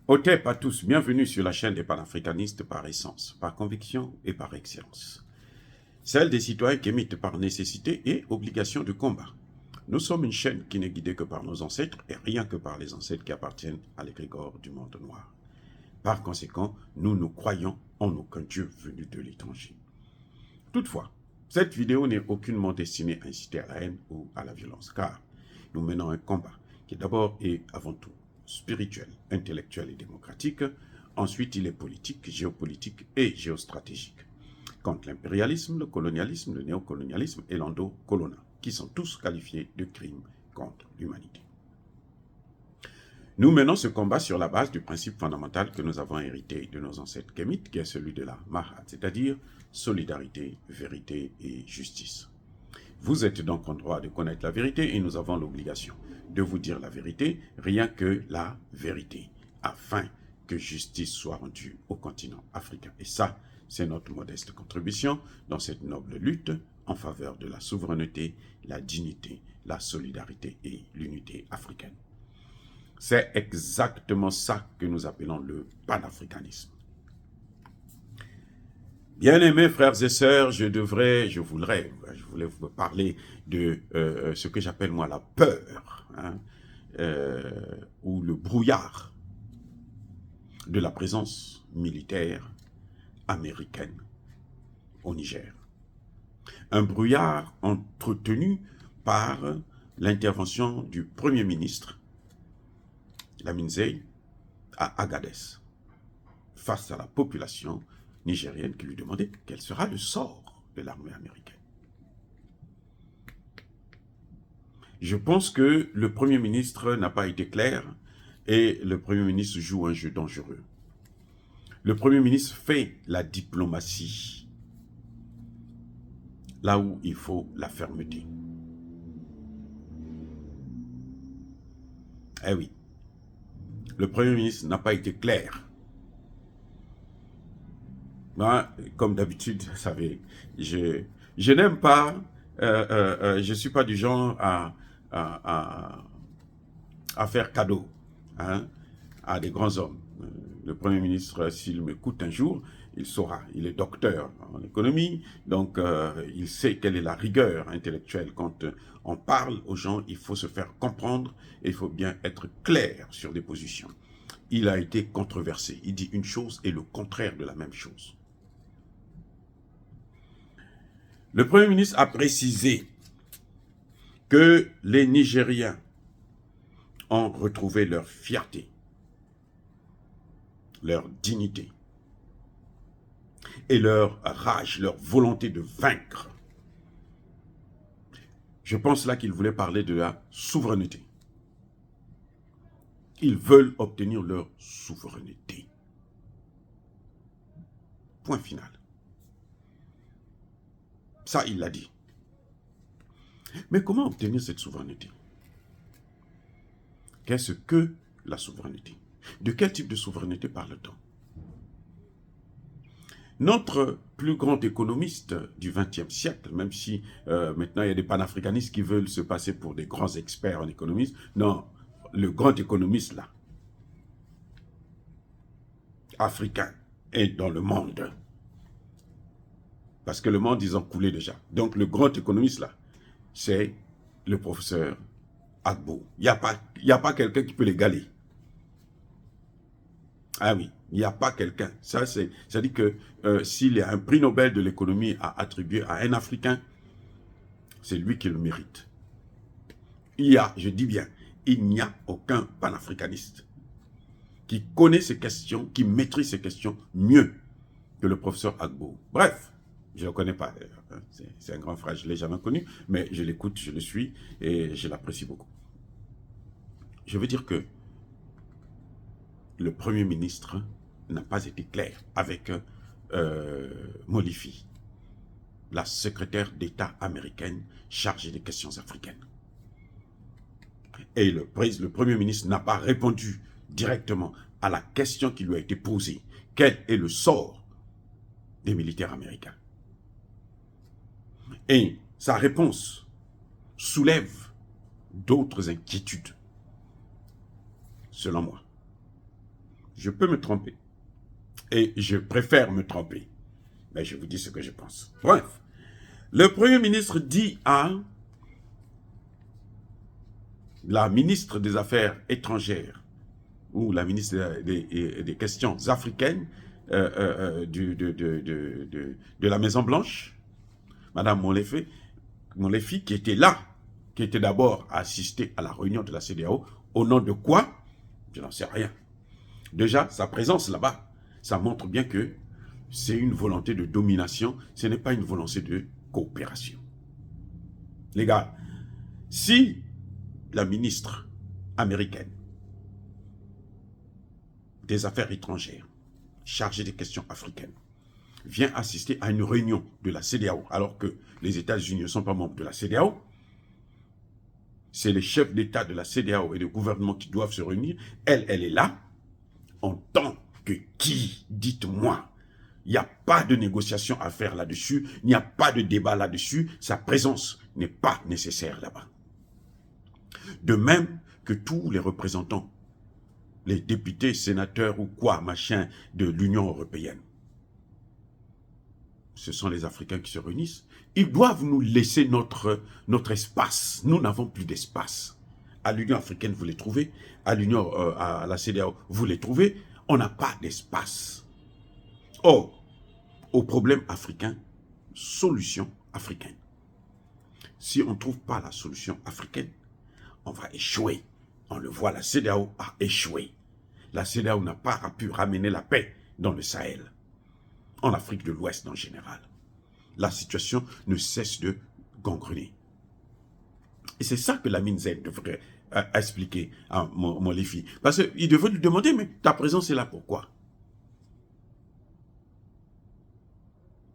Otep à tous, bienvenue sur la chaîne des panafricanistes par essence, par conviction et par excellence. Celle des citoyens qui émitent par nécessité et obligation de combat. Nous sommes une chaîne qui n'est guidée que par nos ancêtres et rien que par les ancêtres qui appartiennent à l'égrégore du monde noir. Par conséquent, nous ne croyons en aucun Dieu venu de l'étranger. Toutefois, cette vidéo n'est aucunement destinée à inciter à la haine ou à la violence, car nous menons un combat qui d'abord et avant tout spirituel, intellectuel et démocratique. Ensuite, il est politique, géopolitique et géostratégique. Contre l'impérialisme, le colonialisme, le néocolonialisme et l'endocolonat, qui sont tous qualifiés de crimes contre l'humanité. Nous menons ce combat sur la base du principe fondamental que nous avons hérité de nos ancêtres kémites, qui est celui de la Mahat, c'est-à-dire solidarité, vérité et justice. Vous êtes donc en droit de connaître la vérité et nous avons l'obligation de vous dire la vérité, rien que la vérité, afin que justice soit rendue au continent africain. Et ça, c'est notre modeste contribution dans cette noble lutte en faveur de la souveraineté, la dignité, la solidarité et l'unité africaine. C'est exactement ça que nous appelons le panafricanisme. Bien-aimés frères et sœurs, je voulais vous parler de ce que j'appelle moi la peur, ou le brouillard de la présence militaire américaine au Niger. Un brouillard entretenu par l'intervention du Premier ministre, Lamine Zeï, à Agadez, face à la population nigérienne qui lui demandait quel sera le sort de l'armée américaine. Je pense que le Premier ministre n'a pas été clair et le Premier ministre joue un jeu dangereux. Le Premier ministre fait la diplomatie là où il faut la fermeté. Eh oui, le Premier ministre n'a pas été clair. Moi, comme d'habitude, vous savez, je n'aime pas, je ne suis pas du genre à faire cadeau à des grands hommes. Le Premier ministre, s'il m'écoute un jour, il saura, il est docteur en économie, donc il sait quelle est la rigueur intellectuelle. Quand on parle aux gens, il faut se faire comprendre et il faut bien être clair sur des positions. Il a été controversé, il dit une chose et le contraire de la même chose. Le Premier ministre a précisé que les Nigériens ont retrouvé leur fierté, leur dignité et leur rage, leur volonté de vaincre. Je pense là qu'il voulait parler de la souveraineté. Ils veulent obtenir leur souveraineté. Point final. Ça, il l'a dit. Mais comment obtenir cette souveraineté? Qu'est-ce que la souveraineté? De quel type de souveraineté parle-t-on? Notre plus grand économiste du XXe siècle, même si maintenant il y a des panafricanistes qui veulent se passer pour des grands experts en économie, non, le grand économiste là, africain, est dans le monde. Parce que le monde, ils ont coulé déjà. Donc le grand économiste là, c'est le professeur Agbo. Il n'y a pas quelqu'un qui peut l'égaler. Ah oui, il n'y a pas quelqu'un. Ça dit que s'il y a un prix Nobel de l'économie à attribuer à un Africain, c'est lui qui le mérite. Je dis bien, il n'y a aucun panafricaniste qui connaît ces questions, qui maîtrise ces questions mieux que le professeur Agbo. Bref, je ne le connais pas. C'est un grand frère, je ne l'ai jamais connu, mais je l'écoute, je le suis et je l'apprécie beaucoup. Je veux dire que le Premier ministre n'a pas été clair avec Molifi, la secrétaire d'État américaine chargée des questions africaines. Et le Premier ministre n'a pas répondu directement à la question qui lui a été posée. Quel est le sort des militaires américains? Et sa réponse soulève d'autres inquiétudes, selon moi. Je peux me tromper. Et je préfère me tromper. Mais je vous dis ce que je pense. Bref. Le Premier ministre dit à la ministre des Affaires étrangères ou la ministre des Questions africaines de la Maison-Blanche, Madame Molefi, qui était là, qui était d'abord à assister à la réunion de la CEDEAO, au nom de quoi? Je n'en sais rien. Déjà, sa présence là-bas, ça montre bien que c'est une volonté de domination, ce n'est pas une volonté de coopération. Les gars, si la ministre américaine des Affaires étrangères, chargée des questions africaines, vient assister à une réunion de la CEDEAO, alors que les États-Unis ne sont pas membres de la CEDEAO, c'est les chefs d'État de la CEDEAO et de gouvernement qui doivent se réunir, elle est là, en tant que qui, dites-moi, il n'y a pas de négociation à faire là-dessus, il n'y a pas de débat là-dessus, sa présence n'est pas nécessaire là-bas. De même que tous les représentants, les députés, sénateurs ou quoi, machin, de l'Union européenne. Ce sont les Africains qui se réunissent. Ils doivent nous laisser notre espace. Nous n'avons plus d'espace. À l'Union africaine, vous les trouvez. À la CEDEAO, vous les trouvez. On n'a pas d'espace. Or, au problème africain, solution africaine. Si on ne trouve pas la solution africaine, on va échouer. On le voit, la CEDEAO a échoué. La CEDEAO n'a pas pu ramener la paix dans le Sahel, en Afrique de l'Ouest en général. La situation ne cesse de gangrener. Et c'est ça que Lamine Z devrait expliquer à Molefi. Parce qu'il devrait lui demander, mais ta présence est là pourquoi?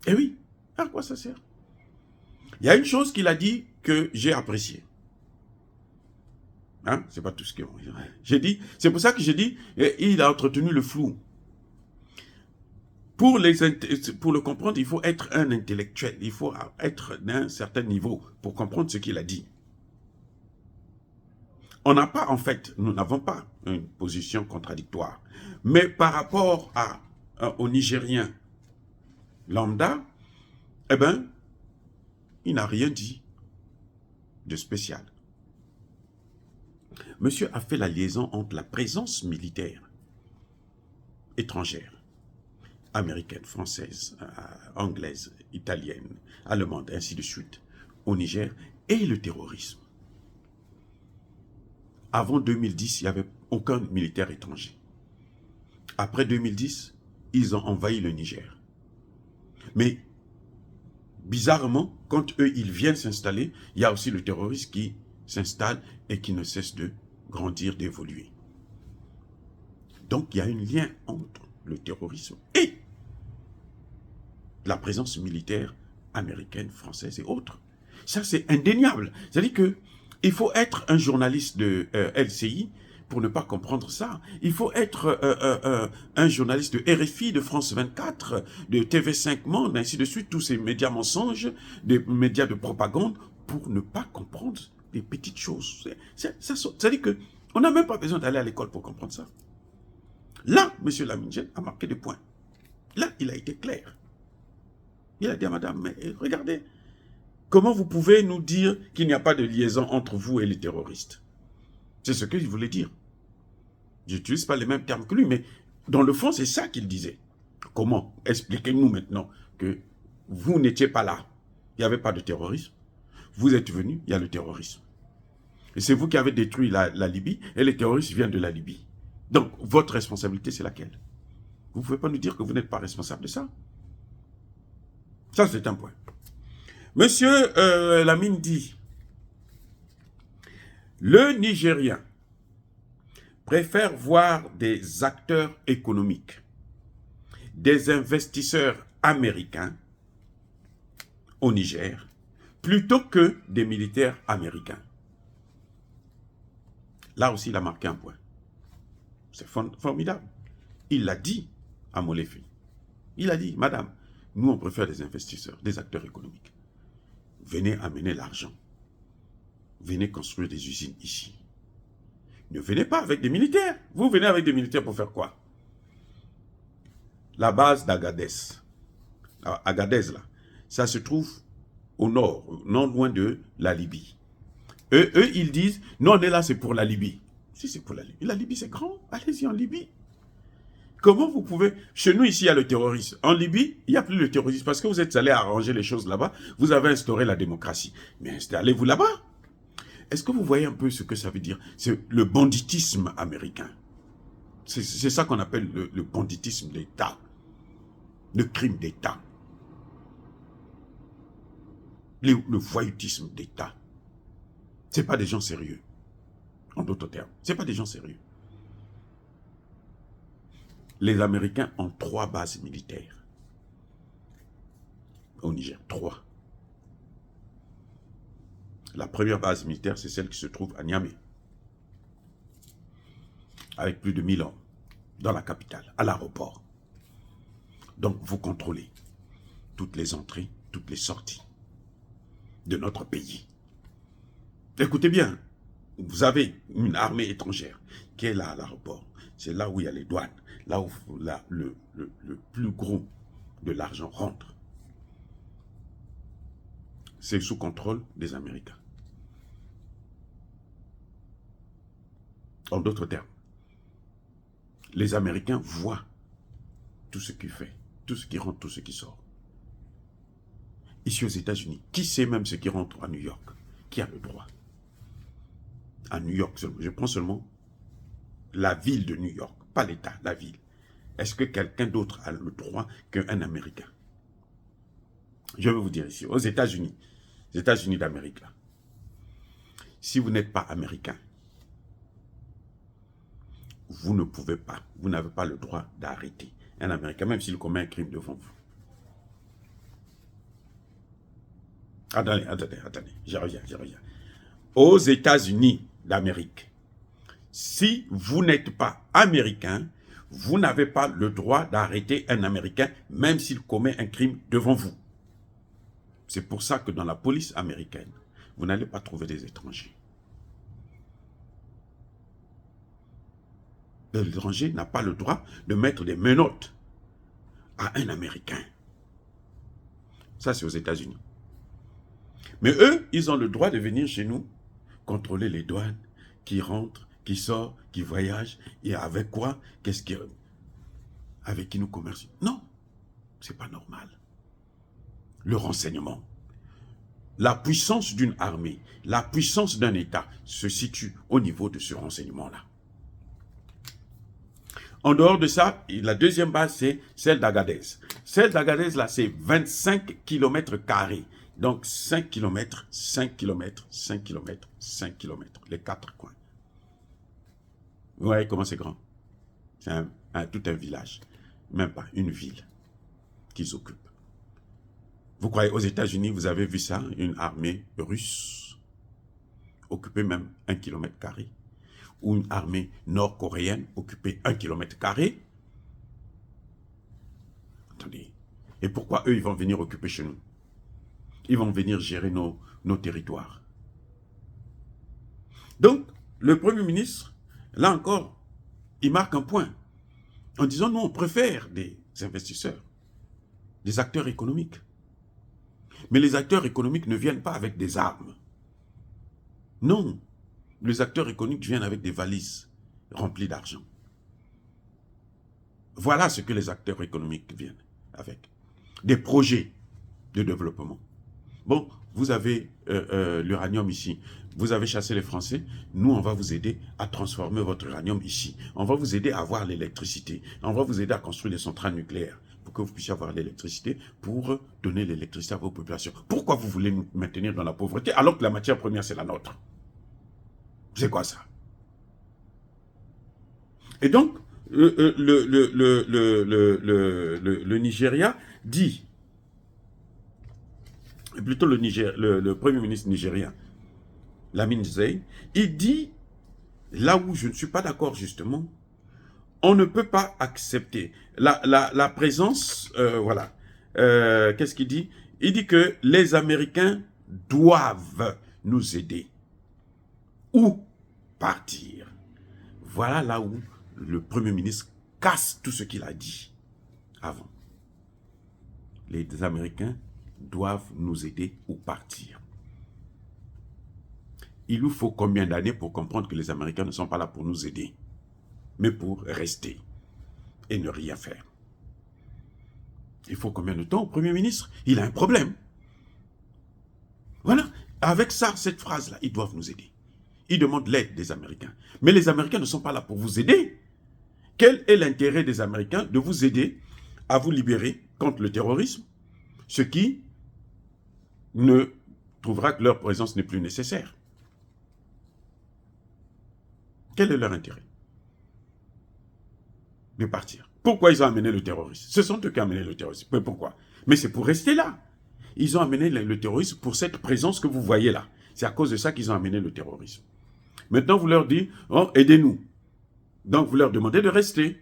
Eh oui, à quoi ça sert? Il y a une chose qu'il a dit que j'ai appréciée. Hein? C'est pas tout ce que j'ai dit. C'est pour ça que j'ai dit, il a entretenu le flou. Pour le comprendre, il faut être un intellectuel. Il faut être d'un certain niveau pour comprendre ce qu'il a dit. On n'a pas, en fait, nous n'avons pas une position contradictoire. Mais par rapport au Nigérien lambda, eh bien, il n'a rien dit de spécial. Monsieur a fait la liaison entre la présence militaire étrangère, américaine, française, anglaise, italienne, allemande, ainsi de suite, au Niger, et le terrorisme. Avant 2010, il n'y avait aucun militaire étranger. Après 2010, ils ont envahi le Niger. Mais, bizarrement, quand eux, ils viennent s'installer, il y a aussi le terroriste qui s'installe et qui ne cesse de grandir, d'évoluer. Donc, il y a un lien entre le terrorisme et la présence militaire américaine, française et autres. Ça, c'est indéniable. C'est-à-dire qu'il faut être un journaliste de LCI pour ne pas comprendre ça. Il faut être un journaliste de RFI, de France 24, de TV5 Monde, ainsi de suite, tous ces médias mensonges, des médias de propagande, pour ne pas comprendre des petites choses. C'est-à-dire qu'on n'a même pas besoin d'aller à l'école pour comprendre ça. Là, M. Lamine Z a marqué des points. Là, il a été clair. Il a dit à madame, mais regardez, comment vous pouvez nous dire qu'il n'y a pas de liaison entre vous et les terroristes? C'est ce qu'il voulait dire. Je n'utilise pas les mêmes termes que lui, mais dans le fond, c'est ça qu'il disait. Comment? Expliquez-nous maintenant que vous n'étiez pas là. Il n'y avait pas de terrorisme. Vous êtes venu, il y a le terrorisme. Et c'est vous qui avez détruit la Libye, et les terroristes viennent de la Libye. Donc, votre responsabilité, c'est laquelle? Vous ne pouvez pas nous dire que vous n'êtes pas responsable de ça. Ça, c'est un point. Monsieur Lamine dit, le Nigérien préfère voir des acteurs économiques, des investisseurs américains au Niger, plutôt que des militaires américains. Là aussi, il a marqué un point. C'est formidable. Il l'a dit à Molefi. Il a dit, madame, nous, on préfère des investisseurs, des acteurs économiques. Venez amener l'argent. Venez construire des usines ici. Ne venez pas avec des militaires. Vous venez avec des militaires pour faire quoi? la base d'Agadez, Agadez là, ça se trouve au nord, non loin de la Libye. Eux, ils disent, non, on est là, c'est pour la Libye. Si c'est pour la Libye c'est grand, allez-y en Libye. Comment vous pouvez... Chez nous, ici, il y a le terrorisme. En Libye, il n'y a plus le terrorisme parce que vous êtes allé arranger les choses là-bas. Vous avez instauré la démocratie. Mais installez-vous là-bas. Est-ce que vous voyez un peu ce que ça veut dire? C'est le banditisme américain. C'est ça qu'on appelle le banditisme d'État. Le crime d'État. Le voyoutisme d'État. Ce n'est pas des gens sérieux. En d'autres termes, ce n'est pas des gens sérieux. Les Américains ont 3 bases militaires au Niger. 3. La première base militaire, c'est celle qui se trouve à Niamey, avec plus de 1000 hommes, dans la capitale, à l'aéroport. Donc, vous contrôlez toutes les entrées, toutes les sorties de notre pays. Écoutez bien, vous avez une armée étrangère qui est là à l'aéroport. C'est là où il y a les douanes, là où le plus gros de l'argent rentre. C'est sous contrôle des Américains. En d'autres termes, les Américains voient tout ce qu'il fait, tout ce qui rentre, tout ce qui sort. Ici aux États-Unis, qui sait même ce qui rentre à New York? Qui a le droit? À New York seulement. Je prends seulement la ville de New York, pas l'État, la ville. Est-ce que quelqu'un d'autre a le droit qu'un Américain? Je vais vous dire ici, aux États-Unis d'Amérique, là, si vous n'êtes pas américain, vous ne pouvez pas, vous n'avez pas le droit d'arrêter un Américain, même s'il commet un crime devant vous. Attendez, je reviens. Aux États-Unis d'Amérique, si vous n'êtes pas américain, vous n'avez pas le droit d'arrêter un Américain, même s'il commet un crime devant vous. C'est pour ça que dans la police américaine, vous n'allez pas trouver des étrangers. L'étranger n'a pas le droit de mettre des menottes à un Américain. Ça, c'est aux États-Unis. Mais eux, ils ont le droit de venir chez nous, contrôler les douanes, qui rentrent, qui sortent, qui voyagent, et avec quoi, avec qui nous commerçons. Non, c'est pas normal. Le renseignement, la puissance d'une armée, la puissance d'un État se situe au niveau de ce renseignement-là. En dehors de ça, la deuxième base, c'est celle d'Agadez. Celle d'Agadez, là, c'est 25 km². Donc, 5 km, 5 km, 5 km, 5 km, les 4 coins. Vous voyez comment c'est grand? C'est tout un village, même pas une ville qu'ils occupent. Vous croyez, aux États-Unis, vous avez vu ça, une armée russe occuper même 1 km², ou une armée nord-coréenne occuper 1 km²? Attendez, et pourquoi eux, ils vont venir occuper chez nous? Ils vont venir gérer nos territoires. Donc, le Premier ministre, là encore, il marque un point en disant, nous, on préfère des investisseurs, des acteurs économiques. Mais les acteurs économiques ne viennent pas avec des armes. Non, les acteurs économiques viennent avec des valises remplies d'argent. Voilà ce que les acteurs économiques viennent avec. Des projets de développement. Bon, vous avez l'uranium ici. Vous avez chassé les Français. Nous, on va vous aider à transformer votre uranium ici. On va vous aider à avoir l'électricité. On va vous aider à construire des centrales nucléaires pour que vous puissiez avoir l'électricité, pour donner l'électricité à vos populations. Pourquoi vous voulez nous maintenir dans la pauvreté alors que la matière première, c'est la nôtre? C'est quoi ça? Et donc, le Nigeria dit, plutôt le Premier ministre nigérien, Lamine Zein, il dit, là où je ne suis pas d'accord justement, on ne peut pas accepter la présence, voilà, qu'est-ce qu'il dit? Il dit que les Américains doivent nous aider ou partir. Voilà là où le Premier ministre casse tout ce qu'il a dit avant. Les Américains doivent nous aider ou partir. Il nous faut combien d'années pour comprendre que les Américains ne sont pas là pour nous aider, mais pour rester et ne rien faire? Il faut combien de temps au Premier ministre? Il a un problème. Voilà. Avec ça, cette phrase-là, ils doivent nous aider. Ils demandent l'aide des Américains. Mais les Américains ne sont pas là pour vous aider. Quel est l'intérêt des Américains de vous aider à vous libérer contre le terrorisme, ce qui ne trouvera que leur présence n'est plus nécessaire? Quel est leur intérêt de partir? Pourquoi ils ont amené le terrorisme? Ce sont eux qui ont amené le terrorisme. Mais pourquoi? Mais c'est pour rester là. Ils ont amené le terrorisme pour cette présence que vous voyez là. C'est à cause de ça qu'ils ont amené le terrorisme. Maintenant, vous leur dites, oh, aidez-nous. Donc, vous leur demandez de rester.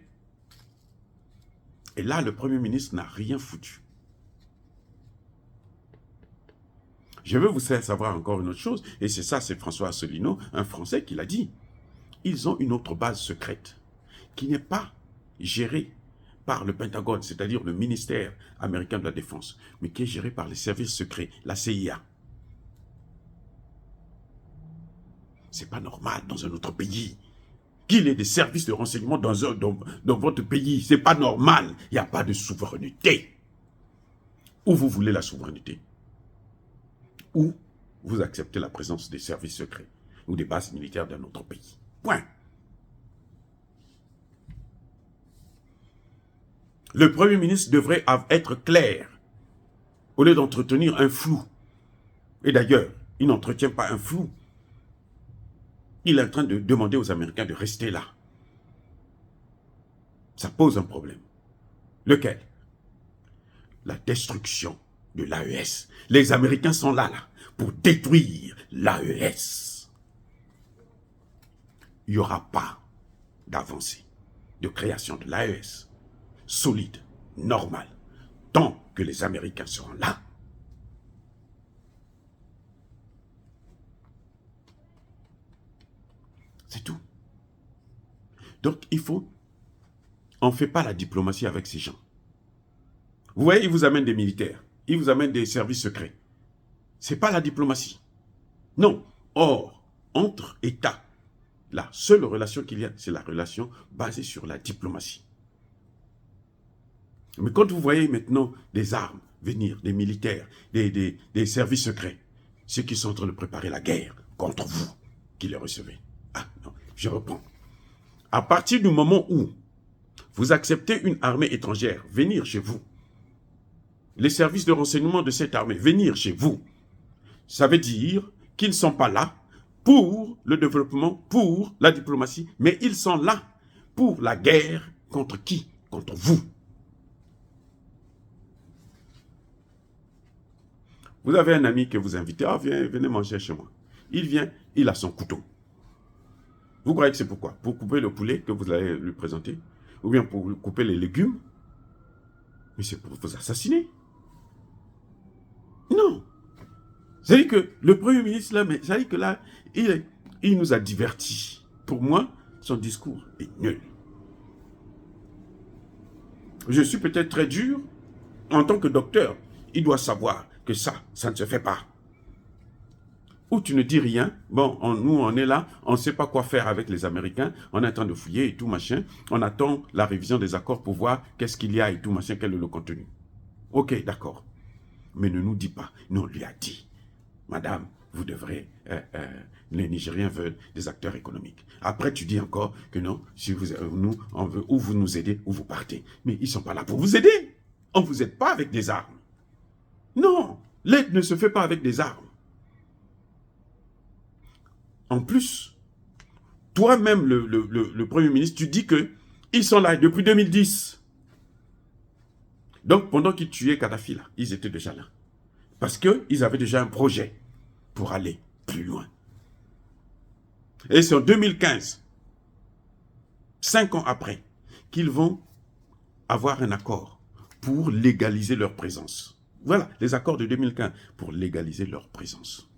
Et là, le Premier ministre n'a rien foutu. Je veux vous faire savoir encore une autre chose, et c'est ça, c'est François Asselineau, un Français, qui l'a dit. Ils ont une autre base secrète, qui n'est pas gérée par le Pentagone, c'est-à-dire le ministère américain de la Défense, mais qui est gérée par les services secrets, la CIA. C'est pas normal dans un autre pays qu'il y ait des services de renseignement dans votre pays. C'est pas normal. Il n'y a pas de souveraineté. Où vous voulez la souveraineté? Ou vous acceptez la présence des services secrets ou des bases militaires d'un autre pays. Point. Le Premier ministre devrait être clair au lieu d'entretenir un flou. Et d'ailleurs, il n'entretient pas un flou. Il est en train de demander aux Américains de rester là. Ça pose un problème. Lequel? La destruction de l'AES. Les Américains sont là pour détruire l'AES. Il n'y aura pas d'avancée, de création de l'AES solide, normale, tant que les Américains seront là. C'est tout. Donc, on ne fait pas la diplomatie avec ces gens. Vous voyez, ils vous amènent des militaires, ils vous amènent des services secrets. Ce n'est pas la diplomatie. Non. Or, entre États, la seule relation qu'il y a, c'est la relation basée sur la diplomatie. Mais quand vous voyez maintenant des armes venir, des militaires, des services secrets, ceux qui sont en train de préparer la guerre contre vous, qui les recevez. Ah non, je reprends. À partir du moment où vous acceptez une armée étrangère venir chez vous, les services de renseignement de cette armée venir chez vous, ça veut dire qu'ils ne sont pas là pour le développement, pour la diplomatie, mais ils sont là pour la guerre contre qui? Contre vous. Vous avez un ami que vous invitez, ah venez manger chez moi. Il vient, il a son couteau. Vous croyez que c'est pourquoi? Pour couper le poulet que vous allez lui présenter? Ou bien pour couper les légumes? Mais c'est pour vous assassiner. Non. C'est-à-dire que le Premier ministre, là, mais c'est-à-dire que là, il nous a divertis. Pour moi, son discours est nul. Je suis peut-être très dur. En tant que docteur, il doit savoir que ça ne se fait pas. Ou tu ne dis rien, bon, nous on est là, on ne sait pas quoi faire avec les Américains, on est en train de fouiller et tout machin, on attend la révision des accords pour voir qu'est-ce qu'il y a et tout machin, quel est le contenu. Ok, d'accord. Mais ne nous dis pas, nous on lui a dit, madame, vous devrez, les Nigériens veulent des acteurs économiques. Après tu dis encore que non, si nous on veut ou vous nous aidez ou vous partez. Mais ils ne sont pas là pour vous aider, on ne vous aide pas avec des armes. Non, l'aide ne se fait pas avec des armes. En plus, toi-même, le Premier ministre, tu dis qu'ils sont là depuis 2010. Donc, pendant qu'ils tuaient Kadhafi, là, ils étaient déjà là. Parce qu'ils avaient déjà un projet pour aller plus loin. Et c'est en 2015, 5 ans après, qu'ils vont avoir un accord pour légaliser leur présence. Voilà, les accords de 2015 pour légaliser leur présence.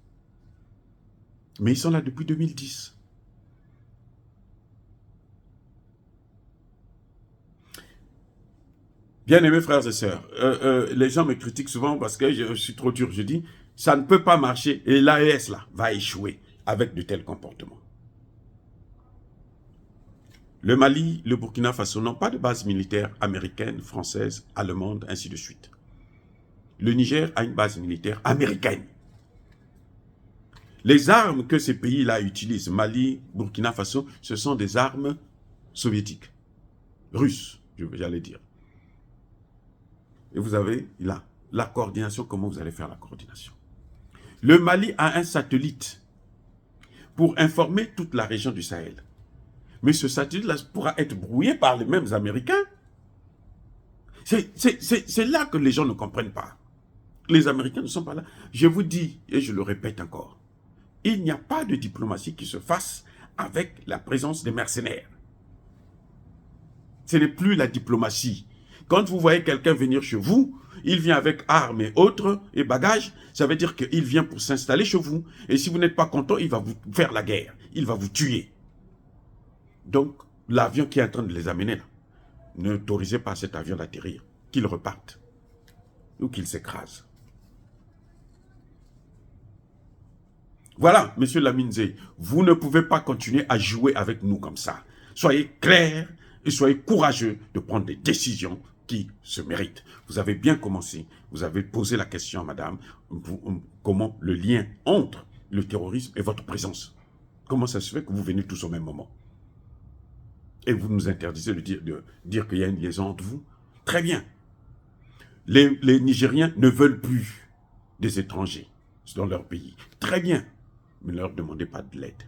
Mais ils sont là depuis 2010. Bien-aimés frères et sœurs, les gens me critiquent souvent parce que je suis trop dur. Je dis, ça ne peut pas marcher et l'AES là va échouer avec de tels comportements. Le Mali, le Burkina Faso n'ont pas de base militaire américaine, française, allemande, ainsi de suite. Le Niger a une base militaire américaine. Les armes que ces pays-là utilisent, Mali, Burkina Faso, ce sont des armes soviétiques, russes, j'allais dire. Et vous avez là, la coordination, comment vous allez faire la coordination. Le Mali a un satellite pour informer toute la région du Sahel. Mais ce satellite-là pourra être brouillé par les mêmes Américains. C'est là que les gens ne comprennent pas. Les Américains ne sont pas là. Je vous dis, et je le répète encore, il n'y a pas de diplomatie qui se fasse avec la présence des mercenaires. Ce n'est plus la diplomatie. Quand vous voyez quelqu'un venir chez vous, il vient avec armes et autres, et bagages, ça veut dire qu'il vient pour s'installer chez vous. Et si vous n'êtes pas content, il va vous faire la guerre. Il va vous tuer. Donc, l'avion qui est en train de les amener là, n'autorisez pas cet avion d'atterrir. Qu'il reparte. Ou qu'il s'écrase. Voilà, monsieur Laminze, vous ne pouvez pas continuer à jouer avec nous comme ça. Soyez clairs et soyez courageux de prendre des décisions qui se méritent. Vous avez bien commencé, vous avez posé la question, madame, comment le lien entre le terrorisme et votre présence. Comment ça se fait que vous venez tous au même moment? Et vous nous interdisez de dire qu'il y a une liaison entre vous? Très bien. Les Nigériens ne veulent plus des étrangers dans leur pays. Très bien. Mais ne leur demandez pas de l'aide.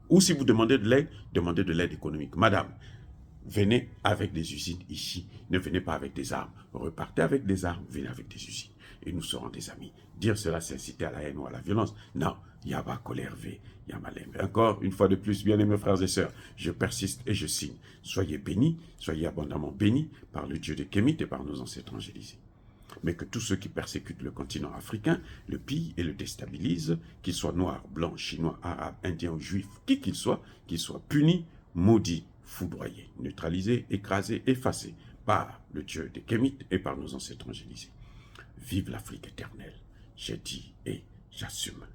Ou si vous demandez de l'aide économique. Madame, venez avec des usines ici. Ne venez pas avec des armes. Repartez avec des armes, venez avec des usines. Et nous serons des amis. Dire cela, c'est inciter à la haine ou à la violence. Non, il y a pas colère, il y a malin. Encore une fois de plus, bien-aimés frères et sœurs, je persiste et je signe. Soyez bénis, soyez abondamment bénis par le Dieu de Kémit et par nos ancêtres angélisés. Mais que tous ceux qui persécutent le continent africain le pillent et le déstabilisent, qu'ils soient noirs, blancs, chinois, arabes, indiens ou juifs, qui qu'ils soient punis, maudits, foudroyés, neutralisés, écrasés, effacés par le Dieu des Kémites et par nos ancêtres angélisés. Vive l'Afrique éternelle, j'ai dit et j'assume.